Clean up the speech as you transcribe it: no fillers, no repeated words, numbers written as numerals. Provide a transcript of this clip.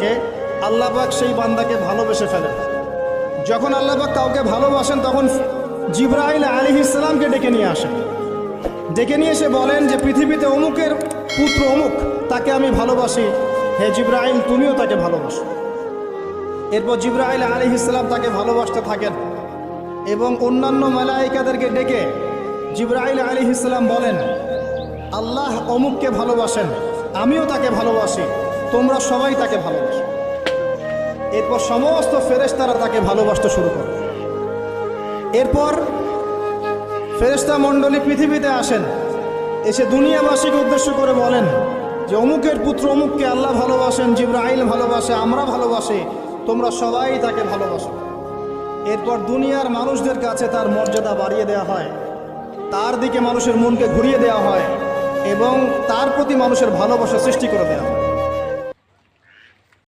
থাকে আল্লাহ পাক সেই বান্দাকে ভালোবেসে ফেলেন। যখন আল্লাহ পাক কাউকে ভালোবাসেন তখন জিবরাইল আলাইহিস সালামকে ডেকে নিয়ে আসেন। ডেকে নিয়ে এসে বলেন যে পৃথিবীতে অমুকের পুত্র অমুক, তাকে আমি ভালোবাসি, হে জিবরাইল তুমিও তাকে ভালোবাসো। এরপর জিবরাইল আলাইহিস সালাম তাকে ভালোবাসতে থাকেন এবং অন্যান্য মালায়েকাদেরকে ডেকে জিবরাইল আলাইহিস সালাম বলেন আল্লাহ অমুককে ভালোবাসেন, আমিও তাকে ভালোবাসি, তোমরা সবাই তাকে ভালোবাসো। এরপর সমস্ত ফেরেশতারা তাকে ভালোবাসতে শুরু করে। এরপর ফেরেশতা মণ্ডলী পৃথিবীতে আসেন, এসে দুনিয়াবাসীকে উদ্দেশ্য করে বলেন যে অমুকের পুত্র অমুককে আল্লাহ ভালোবাসেন, জিবরাইল ভালোবাসে, আমরা ভালোবাসি, তোমরা সবাই তাকে ভালোবাসো। এরপর দুনিয়ার মানুষদের কাছে তার মর্যাদা বাড়িয়ে দেওয়া হয়, তার দিকে মানুষের মনকে ঘুরিয়ে দেওয়া হয় এবং তার প্রতি মানুষের ভালোবাসা সৃষ্টি করে দেওয়া হয়।